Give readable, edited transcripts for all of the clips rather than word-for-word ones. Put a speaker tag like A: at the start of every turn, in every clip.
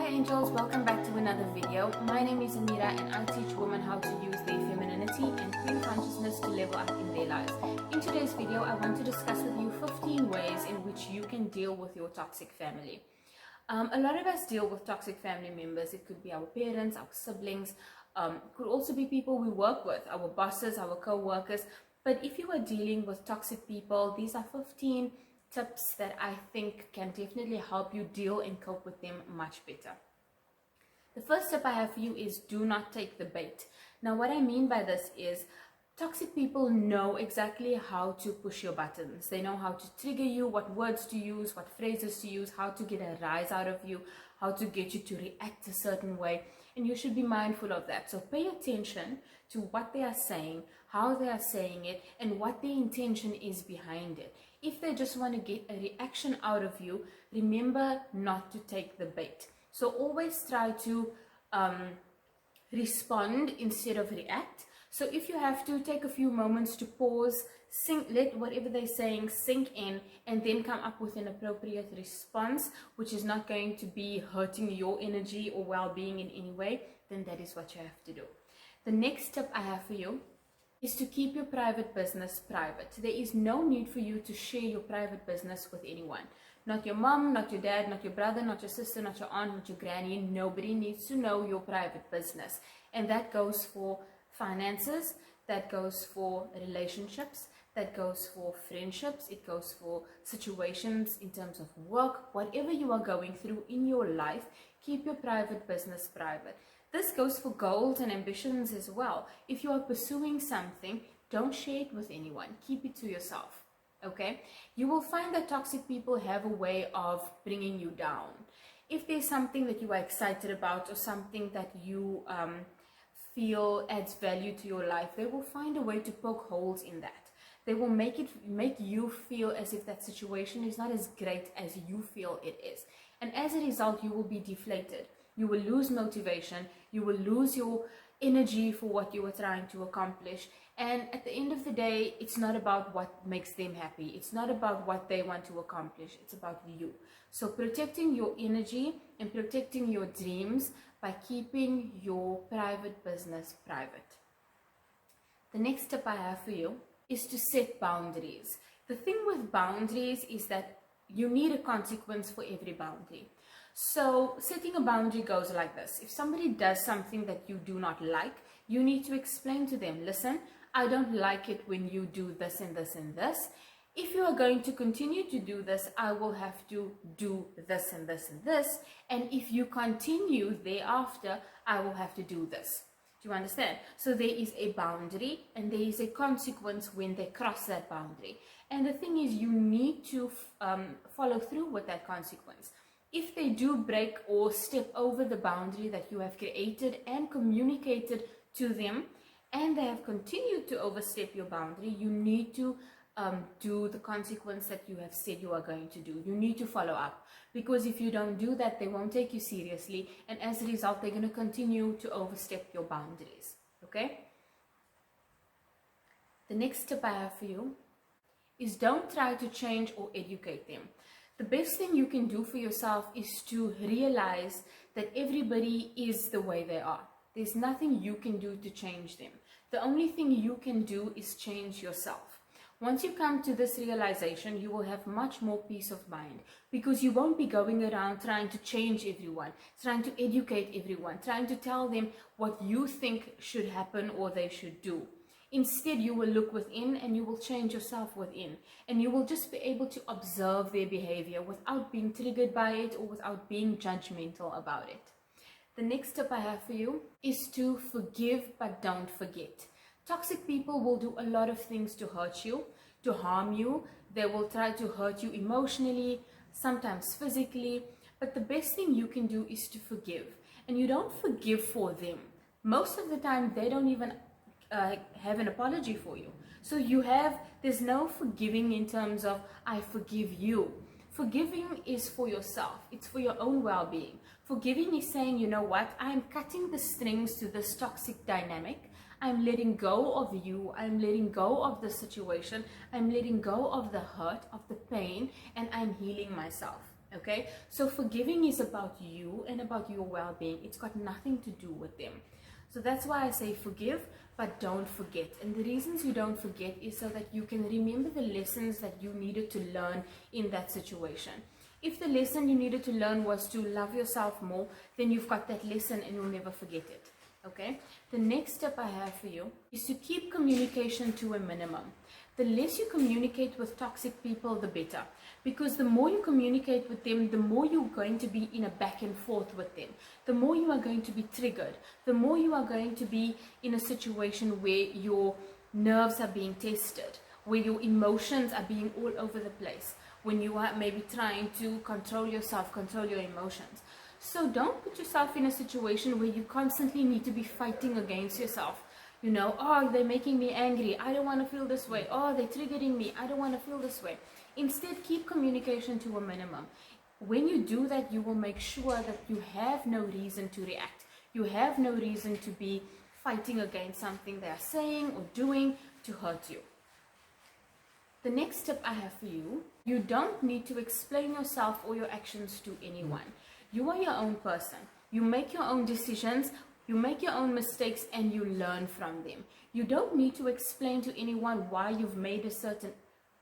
A: angels, welcome back to another video. My name is Ameera and I teach women how to use their femininity and queen consciousness to level up in their lives. In today's video, I want to discuss with you 15 ways in which you can deal with your toxic family. A lot of us deal with toxic family members. It could be our parents, our siblings, could also be people we work with, our bosses, our co-workers. But if you are dealing with toxic people, these are 15 tips that I think can definitely help you deal and cope with them much better. The first tip I have for you is do not take the bait. Now, what I mean by this is toxic people know exactly how to push your buttons. They know how to trigger you, what words to use, what phrases to use, how to get a rise out of you, how to get you to react a certain way. And you should be mindful of that. So pay attention to what they are saying, how they are saying it, and what the intention is behind it. If they just want to get a reaction out of you, remember not to take the bait. So always try to respond instead of react. So if you have to, take a few moments to pause, let whatever they're saying sink in, and then come up with an appropriate response, which is not going to be hurting your energy or well-being in any way, then that is what you have to do. The next tip I have for you is to keep your private business private. There is no need for you to share your private business with anyone. Not your mom, not your dad, not your brother, not your sister, not your aunt, not your granny. Nobody needs to know your private business. And that goes for finances, that goes for relationships, that goes for friendships, it goes for situations in terms of work. Whatever you are going through in your life, keep your private business private. This goes for goals and ambitions as well. If you are pursuing something, don't share it with anyone. Keep it to yourself, okay? You will find that toxic people have a way of bringing you down. If there's something that you are excited about or something that you feel adds value to your life, they will find a way to poke holes in that. They will make you feel as if that situation is not as great as you feel it is. And as a result, you will be deflated. You will lose motivation, you will lose your energy for what you were trying to accomplish. And at the end of the day, it's not about what makes them happy. It's not about what they want to accomplish. It's about you. So protecting your energy and protecting your dreams by keeping your private business private. The next tip I have for you is to set boundaries. The thing with boundaries is that you need a consequence for every boundary. So setting a boundary goes like this. If somebody does something that you do not like, you need to explain to them, listen, I don't like it when you do this and this and this. If you are going to continue to do this, I will have to do this and this and this. And if you continue thereafter, I will have to do this. Do you understand? So there is a boundary and there is a consequence when they cross that boundary. And the thing is, you need to follow through with that consequence. If they do break or step over the boundary that you have created and communicated to them, and they have continued to overstep your boundary, you need to do the consequence that you have said you are going to do. You need to follow up, because if you don't do that, they won't take you seriously, and as a result, they're going to continue to overstep your boundaries. Okay? The next tip I have for you is don't try to change or educate them. The best thing you can do for yourself is to realize that everybody is the way they are. There's nothing you can do to change them. The only thing you can do is change yourself. Once you come to this realization, you will have much more peace of mind, because you won't be going around trying to change everyone, trying to educate everyone, trying to tell them what you think should happen or they should do. Instead, you will look within and you will change yourself within, and you will just be able to observe their behavior without being triggered by it or without being judgmental about it. The next tip I have for you is to forgive but don't forget. Toxic people will do a lot of things to hurt you, to harm you. They will try to hurt you emotionally, sometimes physically, but the best thing you can do is to forgive. And you don't forgive for them. Most of the time, they don't even have an apology for you. So there's no forgiving in terms of I forgive you. Forgiving is for yourself. It's for your own well-being. Forgiving is saying, you know what, I'm cutting the strings to this toxic dynamic. I'm letting go of you. I'm letting go of the situation. I'm letting go of the hurt, of the pain, and I'm healing myself. Okay, so forgiving is about you and about your well-being. It's got nothing to do with them. So that's why I say forgive, but don't forget. And the reasons you don't forget is so that you can remember the lessons that you needed to learn in that situation. If the lesson you needed to learn was to love yourself more, then you've got that lesson and you'll never forget it. Okay, the next step I have for you is to keep communication to a minimum. The less you communicate with toxic people, the better. Because the more you communicate with them, the more you're going to be in a back and forth with them. The more you are going to be triggered. The more you are going to be in a situation where your nerves are being tested, where your emotions are being all over the place, when you are maybe trying to control yourself, control your emotions. So don't put yourself in a situation where you constantly need to be fighting against yourself. You know, oh, they're making me angry. I don't want to feel this way. Oh, they're triggering me. I don't want to feel this way. Instead, keep communication to a minimum. When you do that, you will make sure that you have no reason to react. You have no reason to be fighting against something they are saying or doing to hurt you. The next tip I have for you, you don't need to explain yourself or your actions to anyone. You are your own person. You make your own decisions, you make your own mistakes, and you learn from them. You don't need to explain to anyone why you've made a certain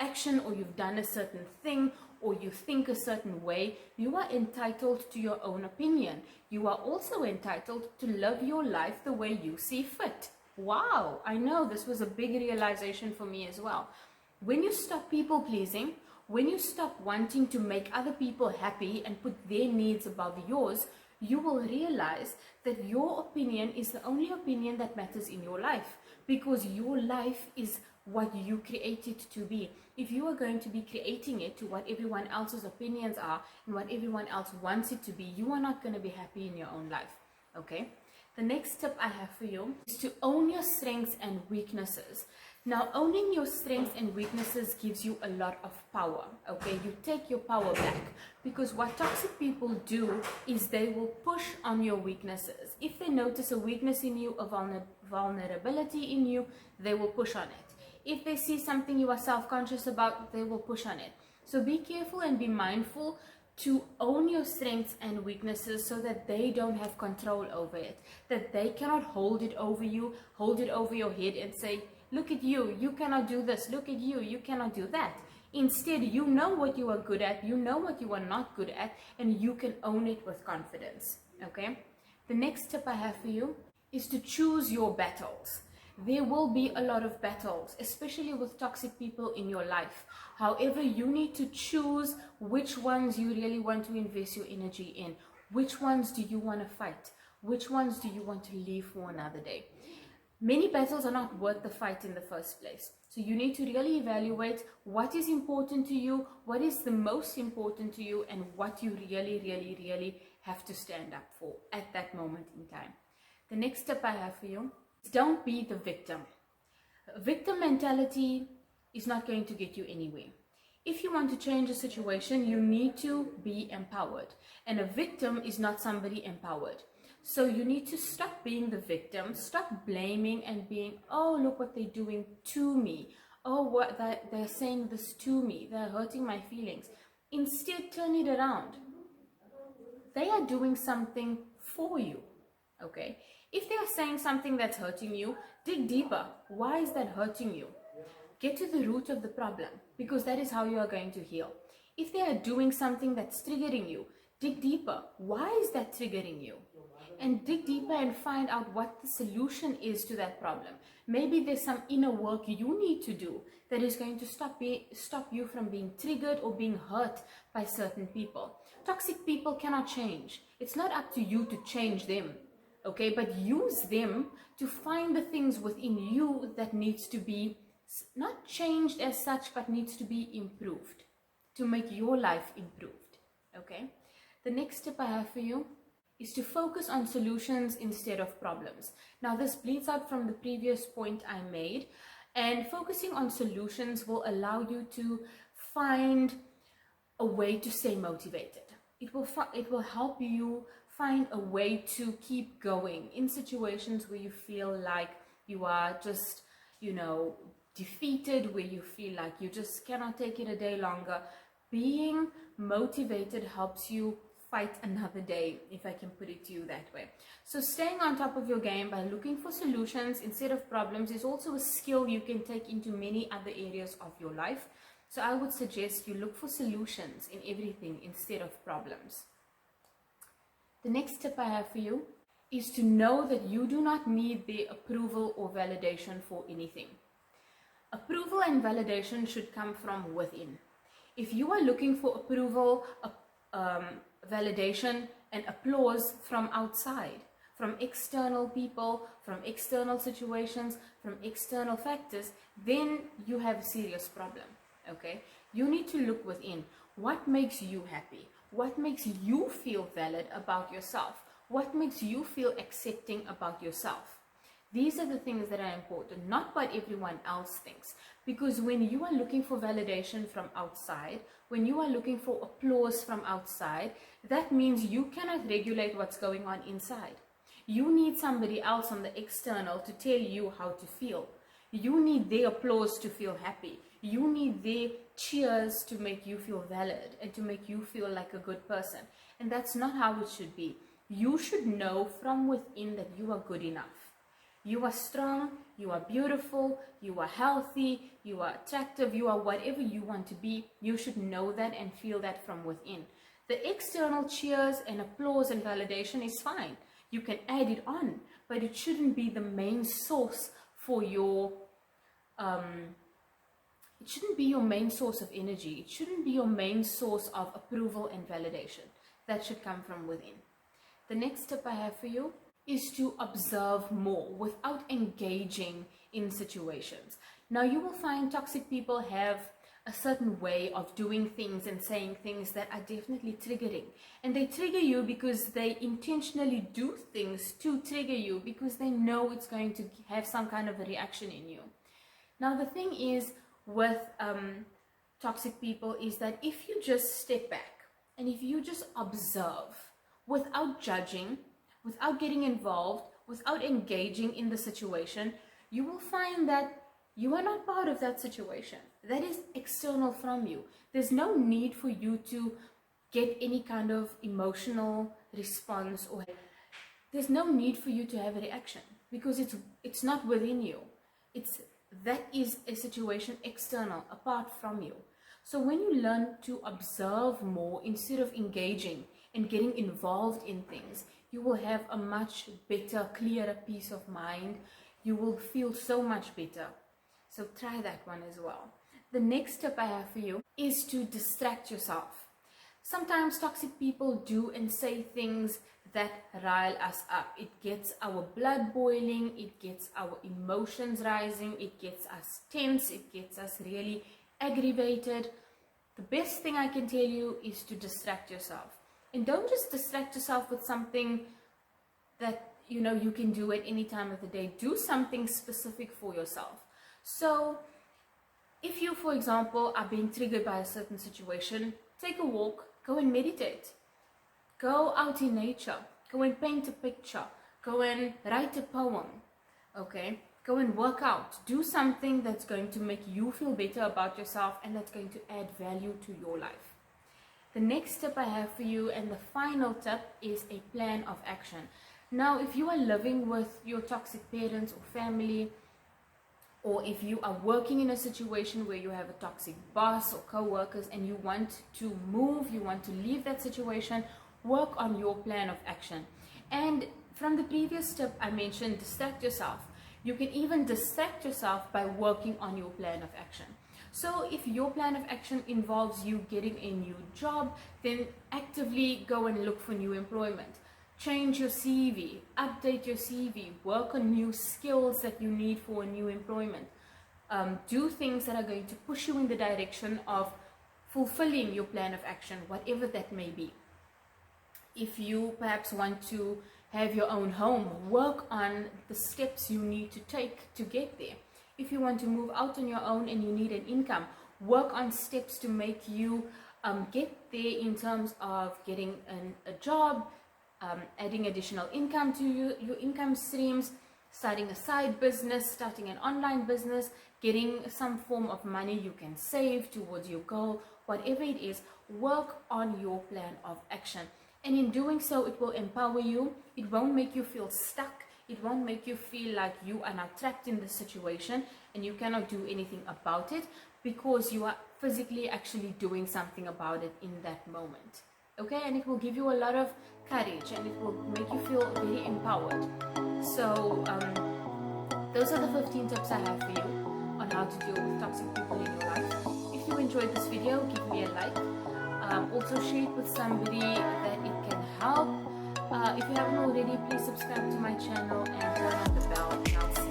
A: action or you've done a certain thing or you think a certain way. You are entitled to your own opinion. You are also entitled to live your life the way you see fit. Wow, I know this was a big realization for me as well. When you stop people pleasing, when you stop wanting to make other people happy and put their needs above yours, you will realize that your opinion is the only opinion that matters in your life, because your life is what you create it to be. If you are going to be creating it to what everyone else's opinions are and what everyone else wants it to be, you are not going to be happy in your own life. Okay? The next tip I have for you is to own your strengths and weaknesses. Now, owning your strengths and weaknesses gives you a lot of power, okay? You take your power back, because what toxic people do is they will push on your weaknesses. If they notice a weakness in you, a vulnerability in you, they will push on it. If they see something you are self-conscious about, they will push on it. So be careful and be mindful to own your strengths and weaknesses so that they don't have control over it, that they cannot hold it over you, hold it over your head and say, look at you, you cannot do this, look at you, you cannot do that. Instead, you know what you are good at, you know what you are not good at, and you can own it with confidence, okay? The next tip I have for you is to choose your battles. There will be a lot of battles, especially with toxic people in your life. However, you need to choose which ones you really want to invest your energy in. Which ones do you want to fight? Which ones do you want to leave for another day? Many battles are not worth the fight in the first place. So you need to really evaluate what is important to you, what is the most important to you, and what you really have to stand up for at that moment in time. The next step I have for you is don't be the victim. Victim mentality is not going to get you anywhere. If you want to change a situation, you need to be empowered. And a victim is not somebody empowered. So you need to stop being the victim, stop blaming and being, oh, look what they're doing to me. Oh, what they're saying this to me. They're hurting my feelings. Instead, turn it around. They are doing something for you, okay? If they are saying something that's hurting you, dig deeper. Why is that hurting you? Get to the root of the problem, because that is how you are going to heal. If they are doing something that's triggering you, dig deeper. Why is that triggering you? And dig deeper and find out what the solution is to that problem. Maybe there's some inner work you need to do that is going to stop you from being triggered or being hurt by certain people. Toxic people cannot change. It's not up to you to change them, okay? But use them to find the things within you that needs to be not changed as such, but needs to be improved to make your life improved, okay? The next tip I have for you is to focus on solutions instead of problems. Now, this bleeds out from the previous point I made, and focusing on solutions will allow you to find a way to stay motivated. It will help you find a way to keep going in situations where you feel like you are just, defeated, where you feel like you just cannot take it a day longer. Being motivated helps you fight another day, if I can put it to you that way. So staying on top of your game by looking for solutions instead of problems is also a skill you can take into many other areas of your life. So I would suggest you look for solutions in everything instead of problems. The next tip I have for you is to know that you do not need their approval or validation for anything. Approval and validation should come from within. If you are looking for approval, validation and applause from outside, from external people, from external situations, from external factors, then you have a serious problem. Okay, you need to look within. What makes you happy? What makes you feel valid about yourself? What makes you feel accepting about yourself? These are the things that are important, not what everyone else thinks. Because when you are looking for validation from outside, when you are looking for applause from outside, that means you cannot regulate what's going on inside. You need somebody else on the external to tell you how to feel. You need their applause to feel happy. You need their cheers to make you feel valid and to make you feel like a good person. And that's not how it should be. You should know from within that you are good enough. You are strong, you are beautiful, you are healthy, you are attractive, you are whatever you want to be. You should know that and feel that from within. The external cheers and applause and validation is fine. You can add it on, but it shouldn't be the main source for your, it shouldn't be your main source of energy. It shouldn't be your main source of approval and validation. That should come from within. The next tip I have for you is to observe more without engaging in situations. Now, you will find toxic people have a certain way of doing things and saying things that are definitely triggering. And they trigger you because they intentionally do things to trigger you because they know it's going to have some kind of a reaction in you. Now, the thing is with toxic people is that if you just step back and if you just observe without judging, without getting involved, without engaging in the situation, you will find that you are not part of that situation. That is external from you. There's no need for you to get any kind of emotional response, or there's no need for you to have a reaction because it's not within you. That is a situation external, apart from you. So when you learn to observe more instead of engaging and getting involved in things, you will have a much better, clearer peace of mind. You will feel so much better. So try that one as well. The next tip I have for you is to distract yourself. Sometimes toxic people do and say things that rile us up. It gets our blood boiling, it gets our emotions rising, it gets us tense, it gets us really aggravated. The best thing I can tell you is to distract yourself. And don't just distract yourself with something that you can do at any time of the day. Do something specific for yourself. So if you, for example, are being triggered by a certain situation, take a walk, go and meditate. Go out in nature, go and paint a picture, go and write a poem, okay? Go and work out. Do something that's going to make you feel better about yourself and that's going to add value to your life. The next tip I have for you, and the final tip, is a plan of action. Now, if you are living with your toxic parents or family, or if you are working in a situation where you have a toxic boss or co-workers and you want to move, you want to leave that situation, work on your plan of action. And from the previous tip I mentioned, distract yourself. You can even distract yourself by working on your plan of action. So if your plan of action involves you getting a new job, then actively go and look for new employment. Change your CV, update your CV, work on new skills that you need for a new employment. Do things that are going to push you in the direction of fulfilling your plan of action, whatever that may be. If you perhaps want to have your own home, work on the steps you need to take to get there. If you want to move out on your own and you need an income, work on steps to make you get there in terms of getting a job, adding additional income to your income streams, starting a side business, starting an online business, getting some form of money you can save towards your goal. whatever it is, work on your plan of action. And in doing so, it will empower you. It won't make you feel stuck. It won't make you feel like you are now trapped in the situation and you cannot do anything about it, because you are physically actually doing something about it in that moment. Okay, and it will give you a lot of courage and it will make you feel very empowered. So those are the 15 tips I have for you on how to deal with toxic people in your life. If you enjoyed this video, give me a like. Also share it with somebody that it can help. If you haven't already, please subscribe to my channel and turn on the bell, and I'll see